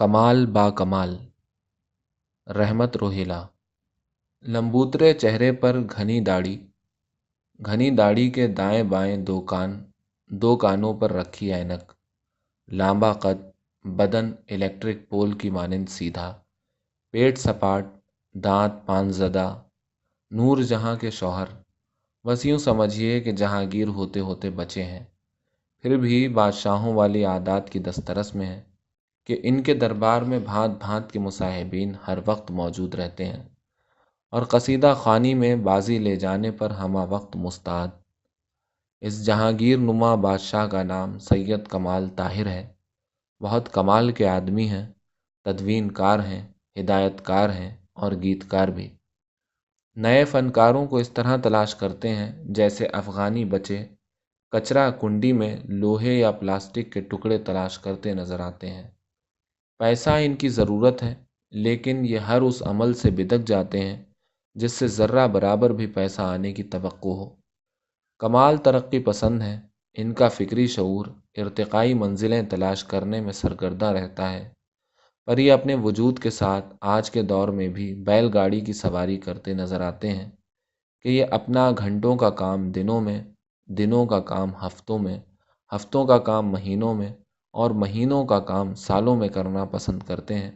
کمال با کمال رحمت روہیلا۔ لمبوترے چہرے پر گھنی داڑھی کے دائیں بائیں دو کانوں پر رکھی اینک، لامبا قد، بدن الیکٹرک پول کی مانند سیدھا، پیٹ سپاٹ، دانت پان زدہ، نور جہاں کے شوہر، بس یوں سمجھیے کہ جہانگیر ہوتے ہوتے بچے ہیں، پھر بھی بادشاہوں والی عادات کی دسترس میں ہیں کہ ان کے دربار میں بھانت بھانت کے مصاحبین ہر وقت موجود رہتے ہیں اور قصیدہ خوانی میں بازی لے جانے پر ہمہ وقت مستعد۔ اس جہانگیر نما بادشاہ کا نام سید کمال طاہر ہے۔ بہت کمال کے آدمی ہیں، تدوین کار ہیں، ہدایت کار ہیں اور گیت کار بھی۔ نئے فنکاروں کو اس طرح تلاش کرتے ہیں جیسے افغانی بچے کچرا کنڈی میں لوہے یا پلاسٹک کے ٹکڑے تلاش کرتے نظر آتے ہیں۔ پیسہ ان کی ضرورت ہے، لیکن یہ ہر اس عمل سے بدک جاتے ہیں جس سے ذرہ برابر بھی پیسہ آنے کی توقع ہو۔ کمال ترقی پسند ہے، ان کا فکری شعور ارتقائی منزلیں تلاش کرنے میں سرگردہ رہتا ہے، پر یہ اپنے وجود کے ساتھ آج کے دور میں بھی بیل گاڑی کی سواری کرتے نظر آتے ہیں کہ یہ اپنا گھنٹوں کا کام دنوں میں، دنوں کا کام ہفتوں میں، ہفتوں کا کام مہینوں میں اور مہینوں کا کام سالوں میں کرنا پسند کرتے ہیں،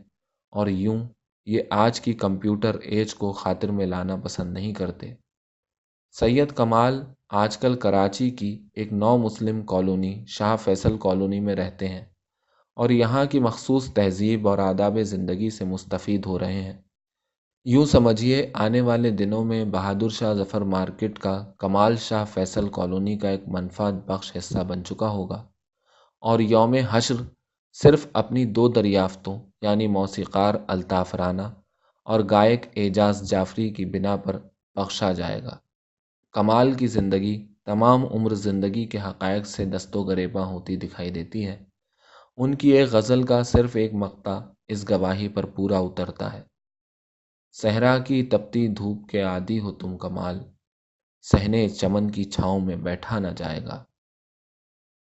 اور یوں یہ آج کی کمپیوٹر ایج کو خاطر میں لانا پسند نہیں کرتے۔ سید کمال آج کل کراچی کی ایک نو مسلم کالونی شاہ فیصل کالونی میں رہتے ہیں اور یہاں کی مخصوص تہذیب اور آداب زندگی سے مستفید ہو رہے ہیں۔ یوں سمجھیے آنے والے دنوں میں بہادر شاہ ظفر مارکیٹ کا کمال شاہ فیصل کالونی کا ایک منفعت بخش حصہ بن چکا ہوگا، اور یوم حشر صرف اپنی دو دریافتوں یعنی موسیقار الطاف رانا اور گائک اعجاز جعفری کی بنا پر بخشا جائے گا۔ کمال کی زندگی تمام عمر زندگی کے حقائق سے دست و گریباں ہوتی دکھائی دیتی ہے۔ ان کی ایک غزل کا صرف ایک مقطع اس گواہی پر پورا اترتا ہے: صحرا کی تپتی دھوپ کے عادی ہو تم کمال، صحنے چمن کی چھاؤں میں بیٹھا نہ جائے گا۔